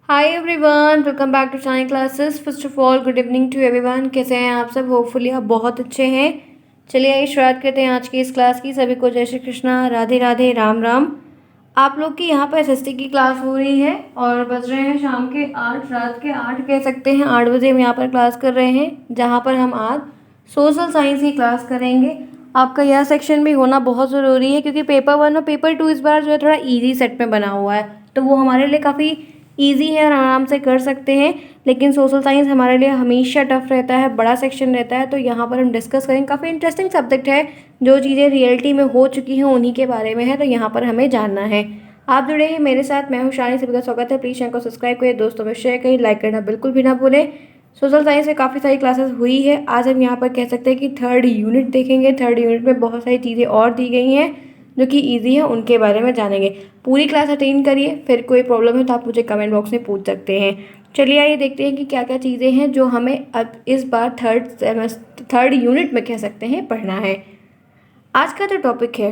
Hi everyone, welcome back to science classes. First of all good evening to everyone. कैसे हैं आप सब? Hopefully आप बहुत अच्छे हैं। चलिए आइए शुरुआत करते हैं आज की इस क्लास की। सभी को जय श्री कृष्णा, राधे राधे, राम राम। आप लोग की यहाँ पर एसएसटी की क्लास हो रही है और बज रहे हैं शाम के 8, रात के 8 कह सकते हैं। 8 बजे हम यहाँ पर क्लास कर रहे हैं, जहाँ पर हम आज सोशल साइंस की क्लास करेंगे। आपका यह सेक्शन भी होना बहुत ज़रूरी है क्योंकि पेपर 1 और पेपर 2 इस बार जो है थोड़ा ईजी सेट में बना हुआ है, तो वो हमारे लिए काफ़ी ईजी है और आराम से कर सकते हैं। लेकिन सोशल साइंस हमारे लिए हमेशा टफ रहता है, बड़ा सेक्शन रहता है। तो यहाँ पर हम डिस्कस करेंगे, काफ़ी इंटरेस्टिंग सब्जेक्ट है। जो चीज़ें रियलिटी में हो चुकी हैं उन्हीं के बारे में है, तो यहाँ पर हमें जानना है। आप जुड़े हैं मेरे साथ, मैं हूँ शानी। सभी का स्वागत है। प्लीज़ चैनल को सब्सक्राइब करिए, दोस्तों में शेयर करिए, लाइक करना बिल्कुल भी ना भूलें। सोशल साइंस में काफ़ी सारी क्लासेस हुई है। आज हम यहाँ पर कह सकते हैं कि थर्ड यूनिट देखेंगे। थर्ड यूनिट में बहुत सारी चीज़ें और दी गई हैं जो कि ईजी है, उनके बारे में जानेंगे। पूरी क्लास अटेंड करिए, फिर कोई प्रॉब्लम है तो आप मुझे कमेंट बॉक्स में पूछ सकते हैं। चलिए आइए देखते हैं कि क्या क्या चीज़ें हैं जो हमें अब इस बार थर्ड यूनिट में कह सकते हैं पढ़ना है। आज का जो टॉपिक है,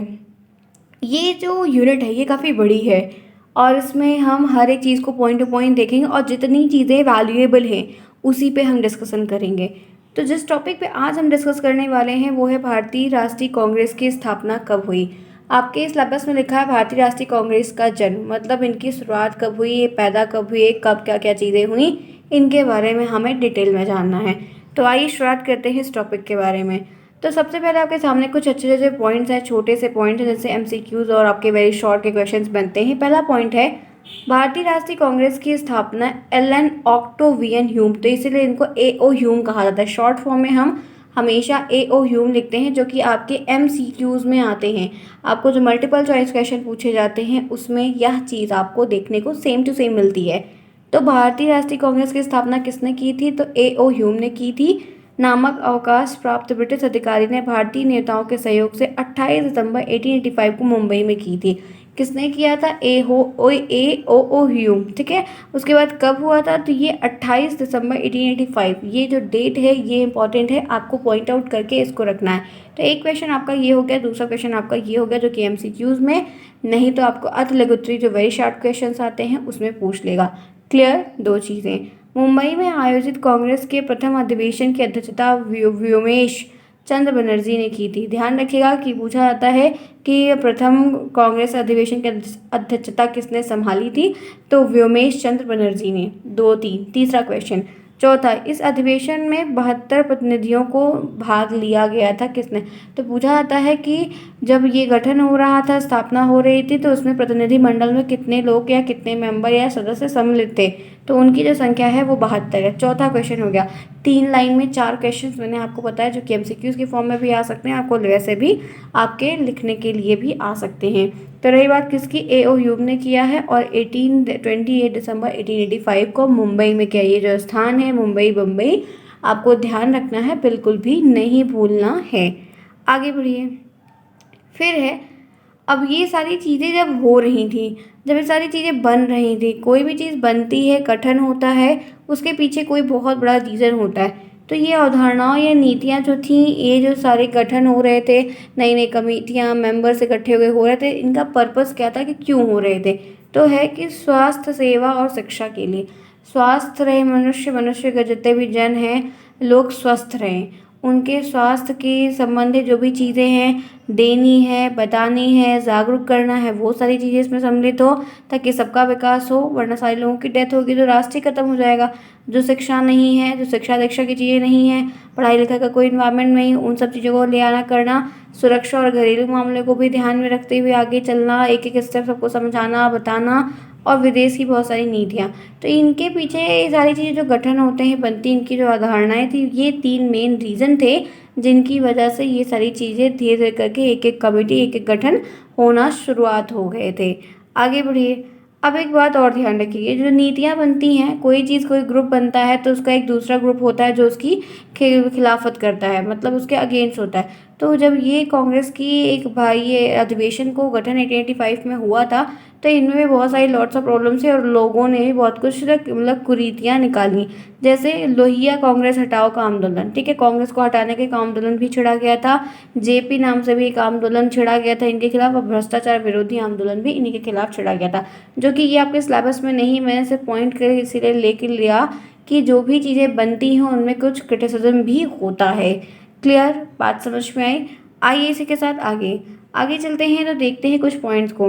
ये जो यूनिट है ये काफ़ी बड़ी है और इसमें हम हर एक चीज़ को पॉइंट टू पॉइंट देखेंगे और जितनी चीज़ें वैल्यूएबल हैं उसी पे हम डिस्कशन करेंगे। तो जिस टॉपिक पे आज हम डिस्कस करने वाले हैं वो है भारतीय राष्ट्रीय कांग्रेस की स्थापना कब हुई। आपके सिलेबस में लिखा है भारतीय राष्ट्रीय कांग्रेस का जन्म, मतलब इनकी शुरुआत कब हुई, ये पैदा कब हुई, कब क्या क्या चीज़ें हुई, इनके बारे में हमें डिटेल में जानना है। तो आइए शुरुआत करते हैं इस टॉपिक के बारे में। तो सबसे पहले आपके सामने कुछ अच्छे अच्छे पॉइंट्स हैं, छोटे से पॉइंट हैं, जैसे एमसीक्यूज और आपके वेरी शॉर्ट के क्वेश्चंस बनते हैं। पहला पॉइंट है भारतीय राष्ट्रीय कांग्रेस की स्थापना एलन ऑक्टोवियन ह्यूम, तो इसीलिए इनको एओ ह्यूम कहा जाता है। शॉर्ट फॉर्म में हम हमेशा एओ ह्यूम लिखते हैं, जो कि आपके एमसीक्यूज में आते हैं। आपको जो मल्टीपल चॉइस क्वेश्चन पूछे जाते हैं उसमें यह चीज़ आपको देखने को सेम टू सेम मिलती है। तो भारतीय राष्ट्रीय कांग्रेस की स्थापना किसने की थी? तो एओ ह्यूम ने की थी। नामक अवकाश प्राप्त ब्रिटिश अधिकारी ने भारतीय नेताओं के सहयोग से 28 दिसंबर 1885 को मुंबई में की थी। किसने किया था? ए ओ ह्यूम, ठीक है। उसके बाद कब हुआ था? तो ये 28 दिसंबर 1885, ये जो डेट है ये इंपॉर्टेंट है, आपको पॉइंट आउट करके इसको रखना है। तो एक क्वेश्चन आपका ये हो गया, दूसरा क्वेश्चन आपका ये हो गया जो कि एमसीक्यूज में, नहीं तो आपको अति लघुत्तरी जो वेरी शॉर्ट क्वेश्चन आते हैं उसमें पूछ लेगा। क्लियर? दो चीज़ें। मुंबई में आयोजित कांग्रेस के प्रथम अधिवेशन की अध्यक्षता व्योमेश चंद्र बनर्जी ने की थी। ध्यान रखिएगा कि पूछा जाता है कि प्रथम कांग्रेस अधिवेशन की अध्यक्षता किसने संभाली थी? तो व्योमेश चंद्र बनर्जी ने। 2-3। तीसरा क्वेश्चन। चौथा, इस अधिवेशन में 72 प्रतिनिधियों को भाग लिया गया था, किसने? तो पूछा जाता है कि जब ये गठन हो रहा था, स्थापना हो रही थी, तो उसमें प्रतिनिधि मंडल में कितने लोग या कितने मेंबर या सदस्य सम्मिलित थे? तो उनकी जो संख्या है वो 72 है। चौथा क्वेश्चन हो गया। 3 लाइन में 4 क्वेश्चन मैंने आपको बताया जो कि एमसीक्यूज के फॉर्म में भी आ सकते हैं, आपको वैसे भी आपके लिखने के लिए भी आ सकते हैं। तो रही बात किसकी? एओ ह्यूम ने किया है और 28 दिसंबर 1885 को मुंबई में किया। ये जो स्थान है मुंबई, बम्बई, आपको ध्यान रखना है, बिल्कुल भी नहीं भूलना है। आगे बढ़िए। फिर है, अब ये सारी चीज़ें जब हो रही थी, जब ये सारी चीज़ें बन रही थी, कोई भी चीज़ बनती है, गठन होता है, उसके पीछे कोई बहुत बड़ा रीज़न होता है। तो ये अवधारणाओं या नीतियाँ जो थी, ये जो सारे गठन हो रहे थे, नई नई कमेटियाँ, मेंबर्स इकट्ठे हुए हो रहे थे, इनका पर्पस क्या था कि क्यों हो रहे थे? तो है कि स्वास्थ्य सेवा और शिक्षा के लिए। स्वस्थ रहे मनुष्य, मनुष्य के जितने भी जन हैं, लोग स्वस्थ रहें, उनके स्वास्थ्य के संबंधित जो भी चीज़ें हैं देनी है, बतानी है, जागरूक करना है, वो सारी चीज़ें इसमें सम्मिलित हो, ताकि सबका विकास हो। वरना सारे लोगों की डेथ होगी तो राष्ट्र ही खत्म हो जाएगा। जो शिक्षा नहीं है, जो शिक्षा दीक्षा की चीज़ें नहीं है, पढ़ाई लिखाई का कोई इन्वायरमेंट नहीं, उन सब चीज़ों को ले आना करना, सुरक्षा और घरेलू मामले को भी ध्यान में रखते हुए आगे चलना, एक एक स्टेप सबको समझाना, बताना, और विदेश की बहुत सारी नीतियाँ। तो इनके पीछे ये सारी चीज़ें जो गठन होते हैं, बनती, इनकी जो अवधारणाएँ थी, ये 3 मेन रीज़न थे जिनकी वजह से ये सारी चीज़ें धीरे धीरे करके एक एक कमेटी, एक एक गठन होना शुरुआत हो गए थे। आगे बढ़िए। अब एक बात और ध्यान रखिए, जो नीतियाँ बनती हैं, कोई चीज़, कोई ग्रुप बनता है तो उसका एक दूसरा ग्रुप होता है जो उसकी खिलाफत करता है, मतलब उसके अगेंस्ट होता है। तो जब ये कांग्रेस की एक भाई ये अधिवेशन को गठन 1885 में हुआ था, तो इनमें भी बहुत सारी लॉट्स ऑफ प्रॉब्लम्स है और लोगों ने भी बहुत कुछ मतलब कुरीतियाँ निकाली। जैसे लोहिया कांग्रेस हटाओ का आंदोलन, ठीक है, कांग्रेस को हटाने के का आंदोलन भी छिड़ा गया था। जेपी नाम से भी एक आंदोलन छिड़ा गया था इनके खिलाफ, और भ्रष्टाचार विरोधी आंदोलन भी इन्हीं के खिलाफ छिड़ा गया था। जो कि ये आपके सिलेबस में नहीं, मैंने सिर्फ पॉइंट कर इसीलिए लेके लिया कि जो भी चीज़ें बनती हैं उनमें कुछ क्रिटिसिज्म भी होता है। क्लियर, बात समझ में आई? आइए इसी के साथ आगे आगे चलते हैं, तो देखते हैं कुछ पॉइंट्स को।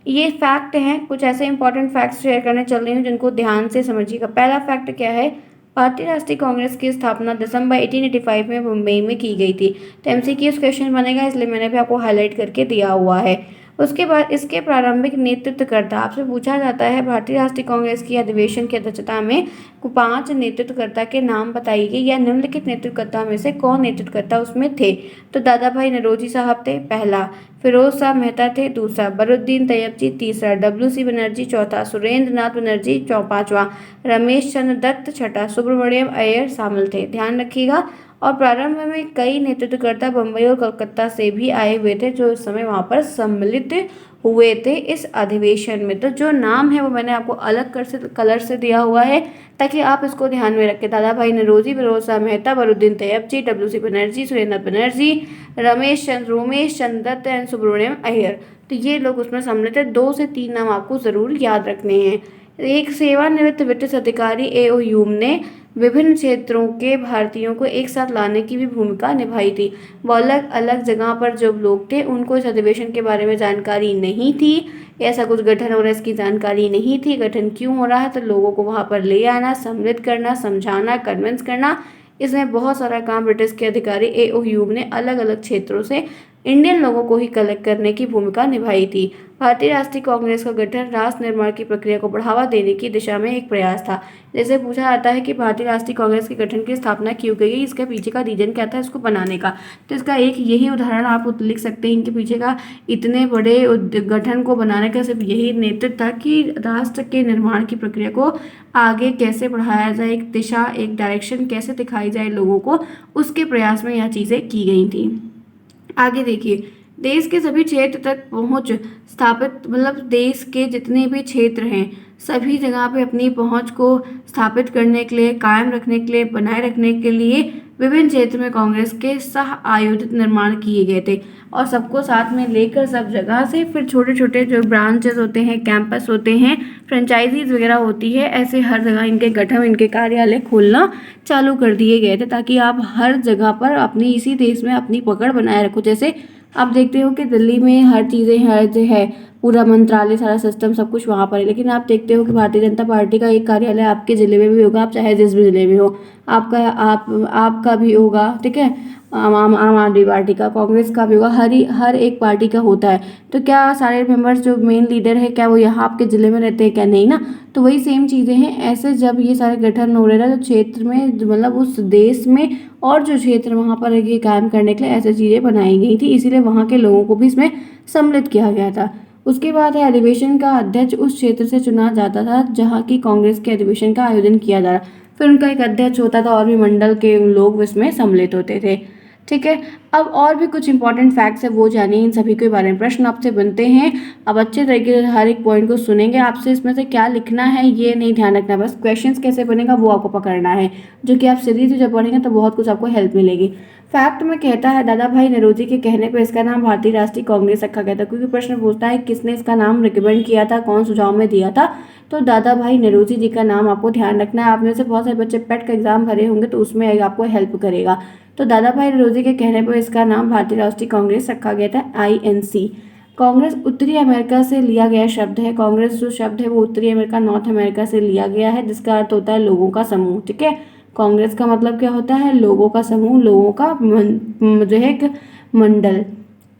ये फैक्ट हैं, कुछ ऐसे इंपॉर्टेंट फैक्ट्स शेयर करने चल रही हूँ जिनको ध्यान से समझिएगा। पहला फैक्ट क्या है? भारतीय राष्ट्रीय कांग्रेस की स्थापना दिसंबर 1885 में मुंबई में की गई थी। तो एमसीक्यूज क्वेश्चन बनेगा, इसलिए मैंने भी आपको हाईलाइट करके दिया हुआ है। उसके बाद इसके प्रारंभिक नेतृत्वकर्ता, आपसे पूछा जाता है भारतीय राष्ट्रीय कांग्रेस की अधिवेशन की अध्यक्षता में 5 नेतृत्वकर्ता के नाम बताइए या निम्नलिखित नेतृत्वकर्ता में से कौन नेतृत्वकर्ता उसमें थे। तो दादा भाई नौरोजी साहब थे पहला, फिरोज शाह मेहता थे दूसरा, बरुद्दीन तैयबजी तीसरा, डब्ल्यू.सी. बनर्जी चौथा, सुरेंद्र नाथ बनर्जी पांचवा, रमेश चंद्र दत्त छठा, सुब्रमण्यम अय्यर शामिल थे। ध्यान रखिएगा। और प्रारंभ में कई नेतृत्वकर्ता बम्बई और कलकत्ता से भी आए हुए थे जो इस समय वहां पर सम्मिलित हुए थे इस अधिवेशन में। तो जो नाम है वो मैंने आपको अलग कलर से दिया हुआ है ताकि आप इसको ध्यान में रखें। दादा भाई नौरोजी, फिरोज शाह मेहता, बरुद्दीन तैयबजी, डब्ल्यू.सी. बनर्जी, सुरेंद्र बनर्जी, रोमेश चंद्र दत्त एंड सुब्रमण्यम अय्यर। तो ये लोग उसमें सम्मिलित है। 2 से 3 नाम आपको जरूर याद रखने हैं। एक सेवानिवृत्त ब्रिटिश अधिकारी ए.ओ. ह्यूम ने विभिन्न क्षेत्रों के भारतीयों को एक साथ लाने की भी भूमिका निभाई थी। वो अलग अलग जगह पर जो लोग थे उनको इस अधिवेशन के बारे में जानकारी नहीं थी, ऐसा कुछ गठन हो रहा है इसकी जानकारी नहीं थी, गठन क्यों हो रहा है, तो लोगों को वहाँ पर ले आना, सम्मिलित करना, समझाना, कन्विंस करना, इसमें बहुत सारा काम ब्रिटिश के अधिकारी ए.ओ. ह्यूम ने अलग अलग क्षेत्रों से इंडियन लोगों को ही कलेक्ट करने की भूमिका निभाई थी। भारतीय राष्ट्रीय कांग्रेस का गठन राष्ट्र निर्माण की प्रक्रिया को बढ़ावा देने की दिशा में एक प्रयास था। जैसे पूछा जाता है कि भारतीय राष्ट्रीय कांग्रेस के गठन की स्थापना क्यों की गई, इसके पीछे का रीजन क्या था इसको बनाने का। तो इसका एक यही उदाहरण आप लिख सकते हैं। इनके पीछे का इतने बड़े गठन को बनाने का सिर्फ यही नेतृत्व था कि राष्ट्र के निर्माण की प्रक्रिया को आगे कैसे बढ़ाया जाए, एक दिशा, एक डायरेक्शन कैसे दिखाई जाए लोगों को, उसके प्रयास में यह चीज़ें की गई थी। आगे देखिए, देश के सभी क्षेत्र तक पहुंच स्थापित, मतलब देश के जितने भी क्षेत्र हैं सभी जगह पे अपनी पहुंच को स्थापित करने के लिए, कायम रखने के लिए, बनाए रखने के लिए विभिन्न क्षेत्र में कांग्रेस के सह आयोजित निर्माण किए गए थे। और सबको साथ में लेकर सब जगह से फिर छोटे छोटे जो ब्रांचेस होते हैं, कैंपस होते हैं, फ्रेंचाइजीज वगैरह होती है, ऐसे हर जगह इनके गठन, इनके कार्यालय खोलना चालू कर दिए गए थे ताकि आप हर जगह पर अपनी इसी देश में अपनी पकड़ बनाए रखो। जैसे आप देखते हो कि दिल्ली में हर चीज़ें, हर जो है पूरा मंत्रालय, सारा सिस्टम, सब कुछ वहाँ पर है, लेकिन आप देखते हो कि भारतीय जनता पार्टी का एक कार्यालय आपके ज़िले में भी होगा, आप चाहे जिस भी ज़िले में हो, आपका भी होगा, ठीक है, आम आदमी पार्टी का, कांग्रेस का भी होगा, हर एक पार्टी का होता है। तो क्या सारे मेंबर्स जो मेन लीडर है क्या वो यहाँ आपके ज़िले में रहते हैं क्या? नहीं ना। तो वही सेम चीज़ें हैं। ऐसे जब ये सारे गठन हो रहे ना, तो क्षेत्र में मतलब उस देश में और जो क्षेत्र वहाँ पर ये कायम करने के लिए ऐसी चीज़ें बनाई गई थी, इसीलिए वहाँ के लोगों को भी इसमें सम्मिलित किया गया था। उसके बाद है अधिवेशन का अध्यक्ष उस क्षेत्र से चुना जाता था जहाँ की कांग्रेस के अधिवेशन का आयोजन किया जा रहा। फिर उनका एक अध्यक्ष होता था और भी मंडल के लोग इसमें सम्मिलित होते थे, ठीक है। अब और भी कुछ इंपॉर्टेंट फैक्ट्स है वो जानिए, इन सभी के बारे में प्रश्न आपसे बनते हैं। अब अच्छे तरीके से हर एक पॉइंट को सुनेंगे, आपसे इसमें से क्या लिखना है ये नहीं ध्यान रखना, बस क्वेश्चंस कैसे बनेगा वो आपको पकड़ना है, जो कि आप सीरीज से जब पढ़ेंगे तो बहुत कुछ आपको हेल्प मिलेगी। फैक्ट में कहता है दादा भाई नौरोजी के कहने पर इसका नाम भारतीय राष्ट्रीय कांग्रेस रखा गया था, क्योंकि प्रश्न पूछता है किसने इसका नाम रिकमेंड किया था, कौन सुझाव में दिया था, तो दादा भाई नौरोजी जी का नाम आपको ध्यान रखना है। आप में से बहुत सारे बच्चे पेट का एग्जाम भरे होंगे तो उसमें आपको हेल्प करेगा। तो दादा भाई नौरोजी के कहने पर इसका नाम भारतीय राष्ट्रीय कांग्रेस रखा गया था, INC। कांग्रेस उत्तरी अमेरिका से लिया गया शब्द है। कांग्रेस जो शब्द है वो उत्तरी अमेरिका, नॉर्थ अमेरिका से लिया गया है, जिसका अर्थ होता है लोगों का समूह, ठीक है। कांग्रेस का मतलब क्या होता है? लोगों का समूह, लोगों का जो है एक मंडल।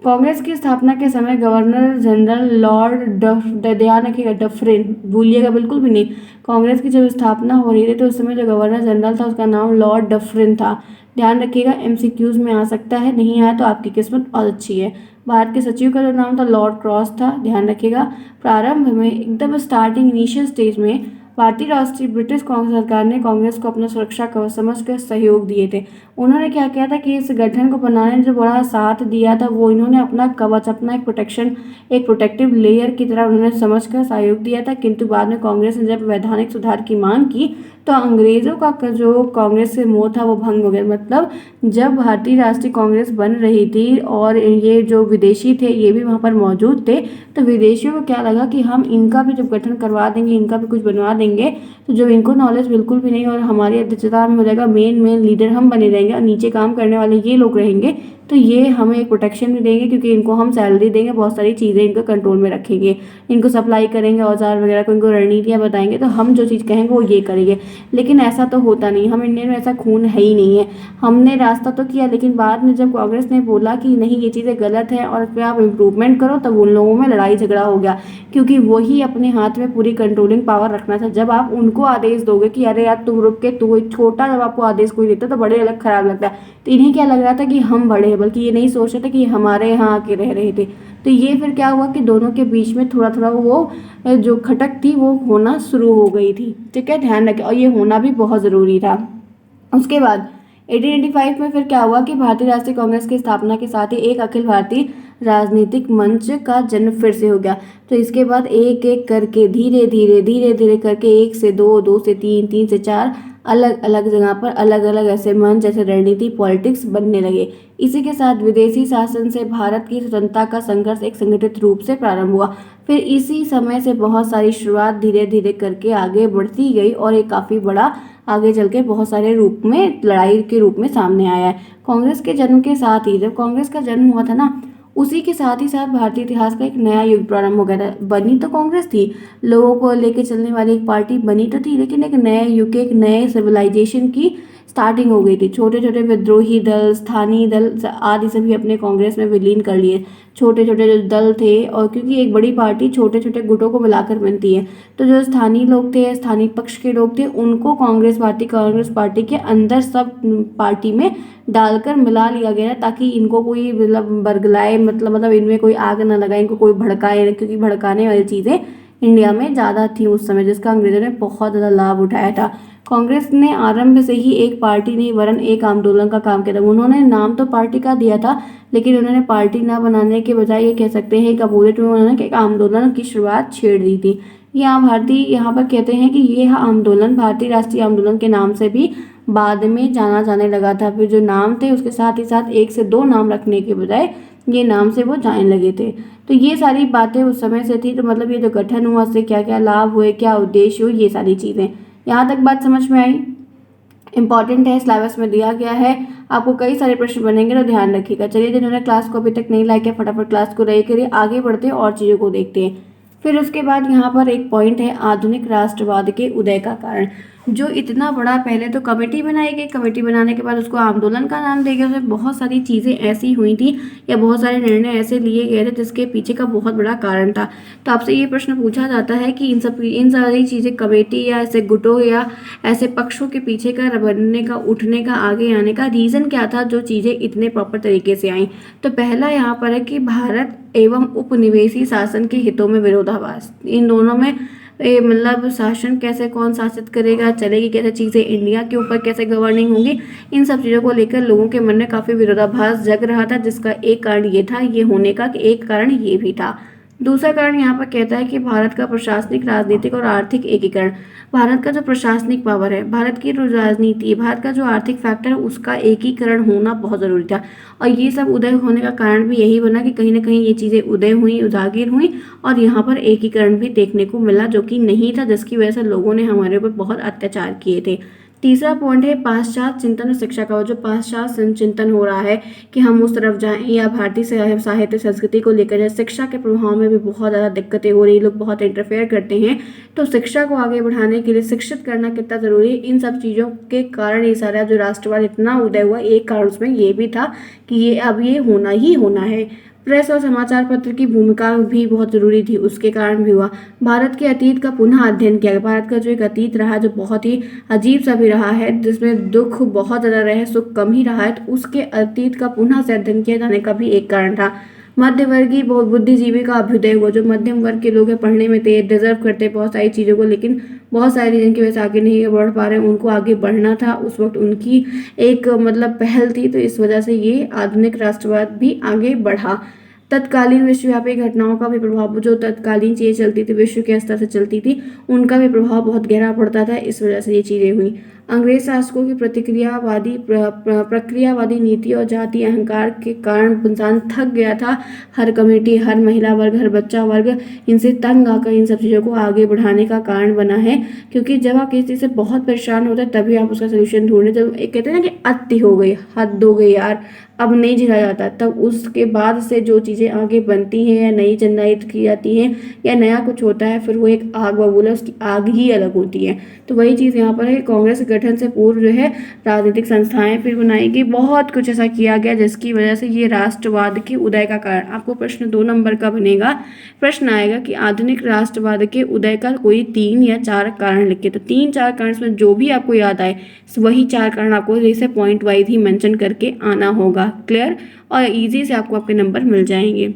कांग्रेस की स्थापना के समय गवर्नर जनरल लॉर्ड ध्यान रखिएगा, डफरिन, भूलिएगा बिल्कुल भी नहीं। कांग्रेस की जब स्थापना हो रही थी तो उस समय जो गवर्नर जनरल था उसका नाम लॉर्ड डफरिन था। ध्यान रखिएगा, MCQs में आ सकता है, नहीं आया तो आपकी किस्मत बहुत अच्छी है। भारत के सचिव का जो नाम था लॉर्ड क्रॉस था, ध्यान रखिएगा। प्रारंभ में एकदम स्टार्टिंग इनिशियल स्टेज में भारतीय राष्ट्रीय ब्रिटिश कांग्रेस सरकार ने कांग्रेस को अपना सुरक्षा कवच समझकर सहयोग दिए थे। उन्होंने क्या किया था कि इस गठन को बनाने में जो बड़ा साथ दिया था वो इन्होंने अपना कवच, अपना एक प्रोटेक्शन, एक प्रोटेक्टिव लेयर की तरह उन्होंने समझकर सहयोग दिया था। किंतु बाद में कांग्रेस ने जब वैधानिक सुधार की मांग की तो अंग्रेजों का जो कांग्रेस से मोह था वो भंग हो गया। मतलब जब भारतीय राष्ट्रीय कांग्रेस बन रही थी और ये जो विदेशी थे ये भी वहाँ पर मौजूद थे, तो विदेशियों को क्या लगा कि हम इनका भी जब गठन करवा देंगे, इनका भी कुछ बनवा देंगे, तो जो इनको नॉलेज बिल्कुल भी नहीं और हमारी अध्यक्षता में हो जाएगा, मेन लीडर हम बने रहेंगे और नीचे काम करने वाले ये लोग रहेंगे, तो ये हमें एक प्रोटेक्शन भी देंगे क्योंकि इनको हम सैलरी देंगे, बहुत सारी चीज़ें इनको कंट्रोल में रखेंगे, इनको सप्लाई करेंगे औजार वगैरह को, इनको रणनीतियाँ बताएंगे, तो हम जो चीज़ कहेंगे वो ये करेंगे। लेकिन ऐसा तो होता नहीं, हम इंडिया में ऐसा खून है ही नहीं है। हमने रास्ता तो किया लेकिन बाद में जब कांग्रेस ने बोला कि नहीं ये चीज़ें गलत है और इस पर आप इम्प्रूवमेंट करो, तब उन लोगों में लड़ाई झगड़ा हो गया क्योंकि वही अपने हाथ में पूरी कंट्रोलिंग पावर रखना था। जब आप उनको आदेश दोगे कि अरे यार तू रुक के, तू छोटा, जब आपको आदेश कोई देता तो बड़े अलग खराब लगता है, तो इन्हें क्या लग रहा था कि हम बड़े हैं, बल्कि ये नहीं सोच रहे थे कि हमारे यहाँ आके रह रहे थे। तो ये फिर क्या हुआ कि दोनों के बीच में थोड़ा थोड़ा वो जो खटक थी वो होना शुरू हो गई थी। ठीक है, ध्यान रखें, और ये होना भी बहुत ज़रूरी था। उसके बाद 1885 में फिर क्या हुआ कि भारतीय राष्ट्रीय कांग्रेस की स्थापना के साथ ही एक अखिल भारतीय राजनीतिक मंच का जन्म फिर से हो गया। तो इसके बाद एक एक करके धीरे धीरे करके 1 से 2, 2 से 3, 3 से 4 अलग अलग जगह पर अलग अलग ऐसे मंच, जैसे रणनीति, पॉलिटिक्स बनने लगे। इसी के साथ विदेशी शासन से भारत की स्वतंत्रता का संघर्ष एक संगठित रूप से प्रारंभ हुआ। फिर इसी समय से बहुत सारी शुरुआत धीरे धीरे करके आगे बढ़ती गई और एक काफ़ी बड़ा आगे चल के बहुत सारे रूप में, लड़ाई के रूप में सामने आया है। कांग्रेस के जन्म के साथ ही, जब कांग्रेस का जन्म हुआ था ना, उसी के साथ ही साथ भारतीय इतिहास का एक नया युग प्रारंभ हो गया था। बनी तो कांग्रेस थी, लोगों को लेके चलने वाली एक पार्टी बनी तो थी, लेकिन एक नए युग के, एक नए सिविलाइजेशन की स्टार्टिंग हो गई थी। छोटे छोटे विद्रोही दल, स्थानीय दल आदि सभी अपने कांग्रेस में विलीन कर लिए। छोटे छोटे जो दल थे, और क्योंकि एक बड़ी पार्टी छोटे छोटे गुटों को मिलाकर बनती है, तो जो स्थानीय लोग थे, स्थानीय पक्ष के लोग थे, उनको भारतीय कांग्रेस पार्टी के अंदर सब पार्टी में डालकर मिला लिया गया ताकि इनको कोई मतलब बरगलाए, मतलब इनमें कोई आग न लगाए, इनको कोई भड़काए, क्योंकि भड़काने वाली चीज़ें इंडिया में ज़्यादा थी उस समय, जिसका अंग्रेजों ने बहुत ज़्यादा लाभ उठाया था। कांग्रेस ने आरंभ से ही एक पार्टी नहीं वरन एक आंदोलन का काम किया था। उन्होंने नाम तो पार्टी का दिया था, लेकिन उन्होंने पार्टी ना बनाने के बजाय ये कह सकते हैं कि अपोजिट में उन्होंने एक आंदोलन की शुरुआत छेड़ दी थी। यहाँ पर कहते हैं कि यह आंदोलन भारतीय राष्ट्रीय आंदोलन के नाम से भी बाद में जाना जाने लगा था। फिर जो नाम थे उसके साथ ही साथ 1 से 2 नाम रखने के बजाय ये नाम से वो जाने लगे थे। तो ये सारी बातें उस समय से थी। तो मतलब ये जो गठन हुआ, उससे क्या क्या लाभ हुए, क्या उद्देश्य हुए, ये सारी चीज़ें, यहाँ तक बात समझ में आई? इंपॉर्टेंट है, सिलेबस में दिया गया है, आपको कई सारे प्रश्न बनेंगे तो ध्यान रखिएगा। चलिए, जिन्होंने क्लास को अभी तक नहीं लाइक किया फटाफट क्लास को लाइक करिए, आगे बढ़ते हैं और चीज़ों को देखते हैं। फिर उसके बाद यहाँ पर एक पॉइंट है आधुनिक राष्ट्रवाद के उदय का कारण। जो इतना बड़ा, पहले तो कमेटी बनाई गई, कमेटी बनाने के बाद उसको आंदोलन का नाम दिया गया, उसमें बहुत सारी चीज़ें ऐसी हुई थी या बहुत सारे निर्णय ऐसे लिए गए थे जिसके पीछे का बहुत बड़ा कारण था। तो आपसे ये प्रश्न पूछा जाता है कि इन सारी चीज़ें, कमेटी या ऐसे गुटों या ऐसे पक्षों के पीछे का बनने का, उठने का, आगे आने का रीज़न क्या था, जो चीज़ें इतने प्रॉपर तरीके से आई? तो पहला यहाँ पर है कि भारत एवं उपनिवेशी शासन के हितों में विरोधाभास। इन दोनों में मतलब शासन कैसे, कौन शासित करेगा, चलेगी कैसे चीज़ें, इंडिया के ऊपर कैसे गवर्निंग होगी, इन सब चीज़ों को लेकर लोगों के मन में काफ़ी विरोधाभास जग रहा था, जिसका एक कारण ये था, ये होने का कि एक कारण ये भी था। दूसरा कारण यहाँ पर कहता है कि भारत का प्रशासनिक, राजनीतिक और आर्थिक एकीकरण। भारत का जो प्रशासनिक पावर है, भारत की जो राजनीति है, भारत का जो आर्थिक फैक्टर है, उसका एकीकरण होना बहुत ज़रूरी था। और ये सब उदय होने का कारण भी यही बना कि कहीं ना कहीं ये चीज़ें उदय हुई, उजागिर हुई, और यहाँ पर एकीकरण भी देखने को मिला, जो कि नहीं था, जिसकी वजह से लोगों ने हमारे ऊपर बहुत अत्याचार किए थे। तीसरा पॉइंट है पाश्चात्य चिंतन और शिक्षा का। जो पाश्चात्य चिंतन हो रहा है कि हम उस तरफ जाएं, या भारतीय साहित्य संस्कृति को लेकर जाए, शिक्षा के प्रभाव में भी बहुत ज़्यादा दिक्कतें हो रही, लोग बहुत इंटरफेयर करते हैं। तो शिक्षा को आगे बढ़ाने के लिए शिक्षित करना कितना ज़रूरी है, इन सब चीज़ों के कारण ये सारा जो राष्ट्रवाद इतना उदय हुआ, एक कारण उसमें ये भी था कि ये अब ये होना ही होना है। प्रेस और समाचार पत्र की भूमिका भी बहुत ज़रूरी थी, उसके कारण भी हुआ। भारत के अतीत का पुनः अध्ययन किया गया। भारत का जो एक अतीत रहा, जो बहुत ही अजीब सा भी रहा है, जिसमें दुख बहुत ज़्यादा रहे, सुख कम ही रहा है, तो उसके अतीत का पुनः से अध्ययन किए जाने का भी एक कारण था। मध्यवर्गीय बहुत बुद्धिजीवी का अभ्युदय हुआ। जो मध्यम वर्ग के लोग हैं, पढ़ने में तेज, डिजर्व करते हैं बहुत सारी चीज़ों को, लेकिन बहुत सारे रीजन की वजह से आगे नहीं बढ़ पा रहे हैं, उनको आगे बढ़ना था। उस वक्त उनकी एक मतलब पहल थी, तो इस वजह से ये आधुनिक राष्ट्रवाद भी आगे बढ़ा। तत्कालीन विश्वव्यापी घटनाओं का भी प्रभाव, जो तत्कालीन चीज़ें चलती थी, विश्व के स्तर से चलती थी, उनका भी प्रभाव बहुत गहरा पड़ता था। इस वजह से ये चीज़ें हुई। अंग्रेज शासकों की प्रक्रियावादी नीति और जाति अहंकार के कारण इंसान थक गया था। हर कम्युनिटी, हर महिला वर्ग, हर बच्चा वर्ग इनसे तंग आकर इन सब चीज़ों को आगे बढ़ाने का कारण बना है। क्योंकि जब आप किसी चीज़ से बहुत परेशान होते हैं तभी आप उसका सोल्यूशन ढूंढने, जब एक कहते हैं ना कि अति हो गई, हद हो गई यार, अब नहीं झेला जाता, तब उसके बाद से जो चीज़ें आगे बनती हैं या नई जनरेट की जाती हैं या नया कुछ होता है, फिर वो एक आग बबूला, उसकी आग ही अलग होती है। तो वही चीज़ यहाँ पर है। कांग्रेस गठन से पूर्व जो है राजनीतिक संस्थाएं फिर बनाई गई, बहुत कुछ ऐसा किया गया जिसकी वजह से ये राष्ट्रवाद के उदय का कारण। आपको प्रश्न 2 नंबर का बनेगा, प्रश्न आएगा कि आधुनिक राष्ट्रवाद के उदय का कोई 3 या 4 कारण लिखे। तो 3-4 कारण में जो भी आपको याद आए वही 4 कारण आपको जैसे पॉइंट वाइज ही मेंशन करके आना होगा। क्लियर? और इजी से आपको आपके नंबर मिल जाएंगे।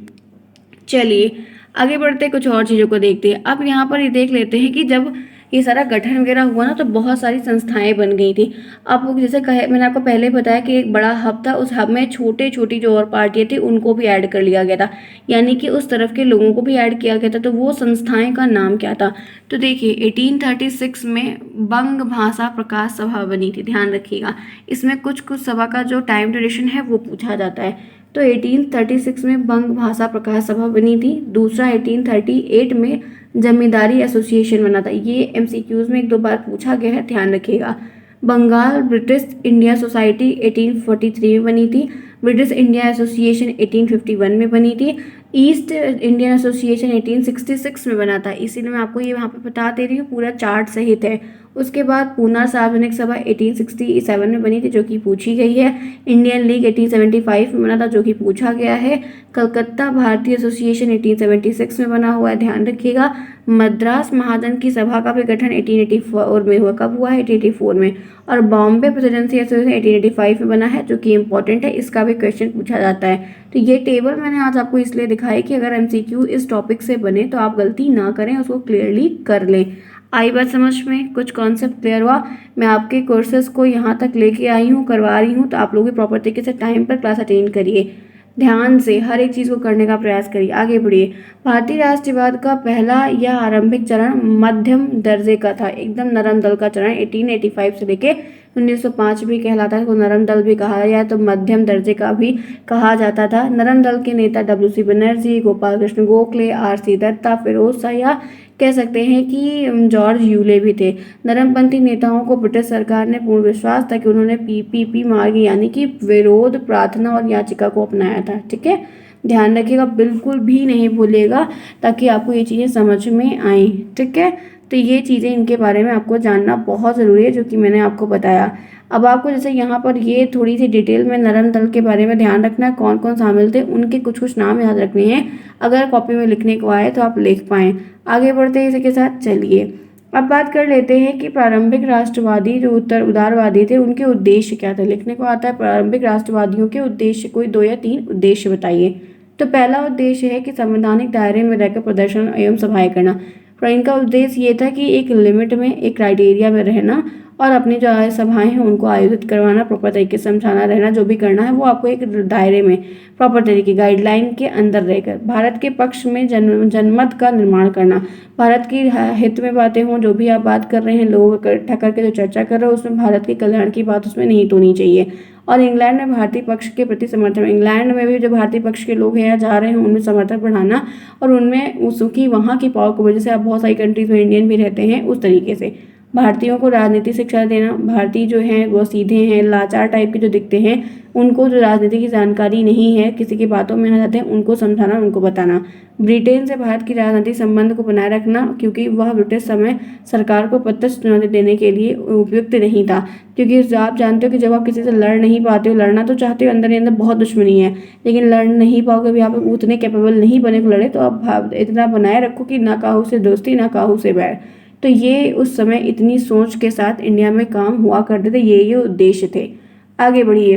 चलिए आगे बढ़ते कुछ और चीज़ों को देखते हैं। अब यहाँ पर ये देख लेते हैं कि जब ये सारा गठन वगैरह हुआ ना, तो बहुत सारी संस्थाएं बन गई थी। अब जैसे कहे, मैंने आपको पहले बताया कि एक बड़ा हब था, उस हब में छोटे छोटी जो और पार्टियां थी उनको भी ऐड कर लिया गया था, यानी कि उस तरफ के लोगों को भी ऐड किया गया था। तो वो संस्थाएं का नाम क्या था? तो देखिए 1836 में बंग भाषा प्रकाश सभा बनी थी। ध्यान रखिएगा, इसमें कुछ कुछ सभा का जो टाइम ड्यूरेशन है वो पूछा जाता है। तो 1836 में बंग भाषा प्रकाश सभा बनी थी। दूसरा 1838 में जमींदारी एसोसिएशन बना था। ये एमसीक्यूज में 1-2 बार पूछा गया है, ध्यान रखिएगा। बंगाल ब्रिटिश इंडिया सोसाइटी 1843 में बनी थी। ब्रिटिश इंडिया एसोसिएशन 1851 में बनी थी। ईस्ट इंडियन एसोसिएशन 1866 में बना था। इसीलिए मैं आपको ये वहाँ पे बता दे रही हूँ, पूरा चार्ट सहित है। उसके बाद पूना सार्वजनिक सभा 1867 में बनी थी, जो कि पूछी गई है। इंडियन लीग 1875 में बना था, जो कि पूछा गया है। कलकत्ता भारतीय एसोसिएशन 1876 में बना हुआ है, ध्यान रखिएगा। मद्रास महाजन की सभा का भी गठन 1884 में हुआ। कब हुआ है? 1884 में। और बॉम्बे प्रेसिडेंसी एसोसिएशन 1885 में बना है, जो कि इंपॉर्टेंट है, इसका भी क्वेश्चन पूछा जाता है। तो ये टेबल मैंने आज आपको इसलिए दिखाई कि अगर एमसीक्यू इस टॉपिक से बने तो आप गलती ना करें, उसको क्लियरली कर लें। आई बात समझ में? कुछ कॉन्सेप्ट क्लियर हुआ? मैं आपके कोर्सेज को यहाँ तक लेके आई हूँ, करवा रही हूँ, तो आप लोग भी प्रॉपर तरीके से टाइम पर क्लास अटेंड करिए, ध्यान से हर एक चीज़ को करने का प्रयास करिए। आगे बढ़िए। भारतीय राष्ट्रवाद का पहला या आरंभिक चरण मध्यम दर्जे का था, एकदम नरम दल का चरण। 1885 से लेके 1905 भी कहलाता है, को नरम दल भी कहा या तो मध्यम दर्जे का भी कहा जाता था। नरम दल के नेता WC बनर्जी, गोपाल कृष्ण गोखले, RC दत्ता, फिरोज शाह या कह सकते हैं कि जॉर्ज यूले भी थे। नरमपंथी नेताओं को ब्रिटिश सरकार ने पूर्ण विश्वास था कि उन्होंने PPP मार्ग यानी कि विरोध प्रार्थना और याचिका को अपनाया था। ठीक है, ध्यान रखिएगा, बिल्कुल भी नहीं भूलिएगा, ताकि आपको ये चीज़ें समझ में आए। ठीक है, तो ये चीज़ें इनके बारे में आपको जानना बहुत ज़रूरी है, जो कि मैंने आपको बताया। अब आपको जैसे यहाँ पर ये थोड़ी सी डिटेल में नरम दल के बारे में ध्यान रखना है, कौन कौन शामिल थे, उनके कुछ कुछ नाम याद रखने हैं। अगर कॉपी में लिखने को आए तो आप लिख पाएँ। आगे बढ़ते हैं इसके साथ। चलिए अब बात कर लेते हैं कि प्रारंभिक राष्ट्रवादी जो उत्तर उदारवादी थे, उनके उद्देश्य क्या थे। लिखने को आता है प्रारंभिक राष्ट्रवादियों के उद्देश्य, कोई 2 या 3 उद्देश्य बताइए। तो पहला उद्देश्य है कि संवैधानिक दायरे में रहकर प्रदर्शन एवं सभाएं करना। पर इनका उद्देश्य ये था कि एक लिमिट में, एक क्राइटेरिया में रहना और अपनी जो सभाएं हैं उनको आयोजित करवाना, प्रॉपर तरीके से समझाना रहना, जो भी करना है वो आपको एक दायरे में, प्रॉपर तरीके गाइडलाइन के अंदर रहकर। भारत के पक्ष में जनमत का निर्माण करना, भारत की हित में बातें हों, जो भी आप बात कर रहे हैं, लोग इकट्ठा करके जो चर्चा कर रहे हो उसमें भारत के कल्याण की बात उसमें नहीं होनी चाहिए। और इंग्लैंड में भारतीय पक्ष के प्रति समर्थन, इंग्लैंड में भी जो भारतीय पक्ष के लोग हैं या जा रहे हैं उनमें समर्थन बढ़ाना और उनमें उसकी वहाँ की पावर को वजह से आप बहुत सारी कंट्रीज में इंडियन भी रहते हैं, उस तरीके से भारतीयों को राजनीति शिक्षा देना। भारतीय जो हैं वो सीधे हैं, लाचार टाइप के जो दिखते हैं, उनको जो राजनीति की जानकारी नहीं है, किसी की बातों में आ जाते हैं, उनको समझाना, उनको बताना। ब्रिटेन से भारत की राजनीतिक संबंध को बनाए रखना, क्योंकि वह ब्रिटिश समय सरकार को प्रत्यक्ष चुनौती देने के लिए उपयुक्त नहीं था। क्योंकि आप जानते हो कि जब आप किसी से लड़ नहीं पाते हो, लड़ना तो चाहते हो, अंदर ही अंदर बहुत दुश्मनी है, लेकिन लड़ नहीं पाओगे भी, आप उतने कैपेबल नहीं बने को लड़े, तो आप इतना बनाए रखो कि ना काहू से दोस्ती ना काहू से बैर। तो ये उस समय इतनी सोच के साथ इंडिया में काम हुआ करते थे, ये उद्देश्य थे। आगे बढ़िए।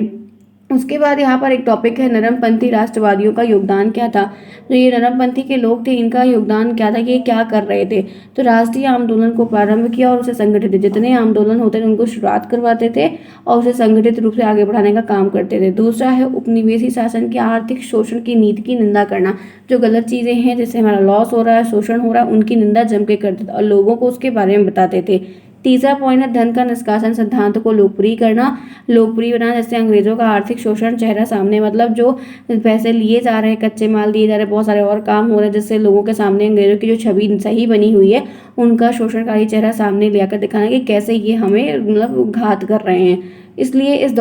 उसके बाद यहाँ पर एक टॉपिक है नरमपंथी राष्ट्रवादियों का योगदान क्या था। जो ये नरमपंथी के लोग थे, इनका योगदान क्या था, ये क्या कर रहे थे। तो राष्ट्रीय आंदोलन को प्रारंभ किया और उसे संगठित, जितने आंदोलन होते थे उनको शुरुआत करवाते थे और उसे संगठित रूप से आगे बढ़ाने का काम करते थे। दूसरा है उपनिवेशी शासन के आर्थिक शोषण की नीति की निंदा करना। जो गलत चीज़ें हैं, जिससे हमारा लॉस हो रहा है, शोषण हो रहा है, उनकी निंदा जम के करते थे और लोगों को उसके बारे में बताते थे। तीसरा पॉइंट है धन का निष्कासन सिद्धांत को लोकप्रिय करना, लोकप्रिय बनाना, जिससे अंग्रेजों का आर्थिक शोषण चेहरा सामने, मतलब जो पैसे लिए जा रहे हैं, कच्चे माल दिए जा रहे हैं, बहुत सारे और काम हो रहे हैं, जिससे लोगों के सामने अंग्रेजों की जो छवि सही बनी हुई है उनका शोषणकारी चेहरा सामने लेकर दिखाना कि कैसे ये हमें मतलब घात कर रहे हैं। इसलिए इस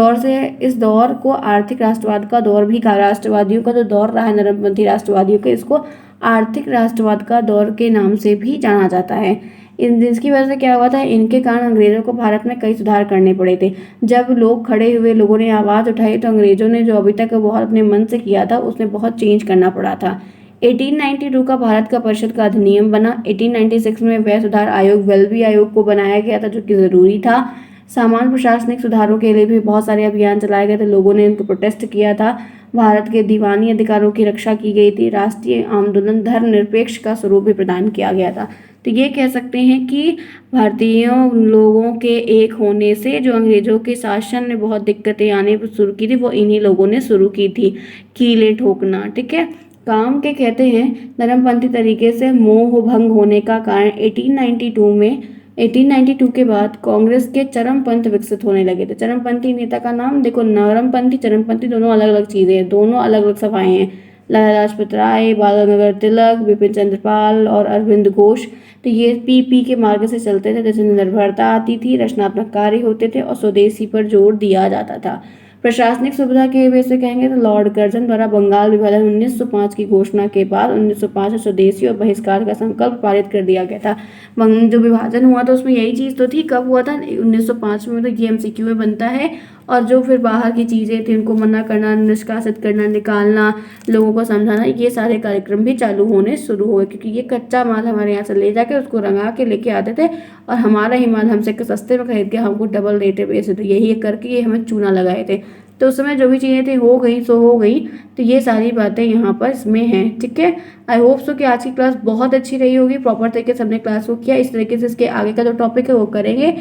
दौर को आर्थिक राष्ट्रवाद का दौर भी कहा। राष्ट्रवादियों का जो दौर रहा है नरमपंथी राष्ट्रवादियों का, इसको आर्थिक राष्ट्रवाद का दौर के नाम से भी जाना जाता है। जिसकी वजह से क्या हुआ था, इनके कारण अंग्रेजों को भारत में कई सुधार करने पड़े थे। जब लोग खड़े हुए, लोगों ने आवाज़ उठाई, तो अंग्रेजों ने जो अभी तक बहुत अपने मन से किया था उसमें बहुत चेंज करना पड़ा था। 1892 का भारत का परिषद का अधिनियम बना। 1896 में व्यय सुधार आयोग, वेल्बी आयोग को बनाया गया था, जो कि ज़रूरी था। सामान्य प्रशासनिक सुधारों के लिए भी बहुत सारे अभियान चलाए गए थे, लोगों ने इनको प्रोटेस्ट किया था। भारत के दीवानी अधिकारों की रक्षा की गई थी। राष्ट्रीय आंदोलन धर्मनिरपेक्ष का स्वरूप भी प्रदान किया गया था। तो ये कह सकते हैं कि भारतीयों लोगों के एक होने से जो अंग्रेजों के शासन में बहुत दिक्कतें आने शुरू की थी, वो इन्हीं लोगों ने शुरू की थी, कीलें ठोकना। ठीक है, काम के कहते हैं नरमपंथी तरीके से मोह भंग होने का कारण 1892 के बाद कांग्रेस के चरमपंथ विकसित होने लगे थे। चरमपंथी नेता का नाम देखो, नरमपंथी चरमपंथी दोनों अलग अलग चीज़ें हैं, दोनों अलग अलग सभाएं हैं। लाला लाजपत राय, बाल गंगाधर तिलक, बिपिन चंद्र पाल और अरविंद घोष, तो ये पी के मार्ग से चलते थे, जैसे निर्भरता आती थी, रचनात्मक कार्य होते थे और स्वदेशी पर जोर दिया जाता था। प्रशासनिक सुविधा के वजह से कहेंगे तो लॉर्ड कर्जन द्वारा बंगाल विभाजन 1905 की घोषणा के बाद 1905 में स्वदेशी और बहिष्कार का संकल्प पारित कर दिया गया था। जो विभाजन हुआ था उसमें यही चीज़ तो थी। कब हुआ था? 1905 में। तो ये MCQ में बनता है। और जो फिर बाहर की चीज़ें थी उनको मना करना, निष्कासित करना, निकालना, लोगों को समझाना, ये सारे कार्यक्रम भी चालू होने शुरू हुए, क्योंकि ये कच्चा माल हमारे यहाँ से ले जाके उसको रंगा के लेके आते थे और हमारा ही माल हमसे सस्ते में खरीद के हमको डबल रेट बेचे थे। यही करके ये हमें चूना लगाए थे। तो उस समय जो भी चीज़ें थी हो गई सो हो गई। तो ये सारी बातें यहाँ पर इसमें हैं। ठीक है, आई होप सो कि आज की क्लास बहुत अच्छी रही होगी। प्रॉपर तरीके से हमने क्लास को किया। इस तरीके से इसके आगे का जो टॉपिक है वो करेंगे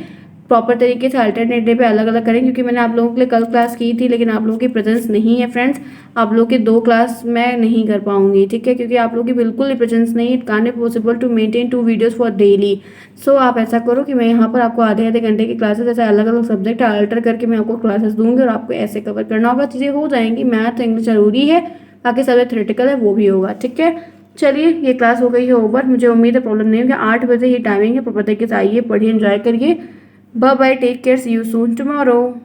प्रॉपर तरीके से, अल्टरनेट डे पे अलग अलग करेंगे, क्योंकि मैंने आप लोगों के लिए कल क्लास की थी लेकिन आप लोगों की प्रेजेंस नहीं है फ्रेंड्स। आप लोगों की 2 क्लास मैं नहीं कर पाऊंगी। ठीक है, क्योंकि आप लोगों की बिल्कुल ही प्रेजेंस नहीं, it can't be possible to maintain 2 videos for daily. So आप ऐसा करो कि मैं यहाँ पर आपको आधे आधे घंटे की क्लासेस, ऐसे अलग अलग सब्जेक्ट अल्टर करके मैं आपको क्लासेस दूंगी और आपको ऐसे कवर करना होगा। चीज़ें हो जाएंगी। मैथ इंग्लिश जरूरी है, बाकी सब्जेक्ट थ्योरेटिकल है वो भी होगा। ठीक है, चलिए ये क्लास हो गई है ओवर। मुझे उम्मीद है प्रॉब्लम नहीं होगी। 8 बजे ही टाइमिंग है। प्रॉपर तरीके से आइए, पढ़िए, एंजॉय करिए। Bye bye, take care, see you soon tomorrow.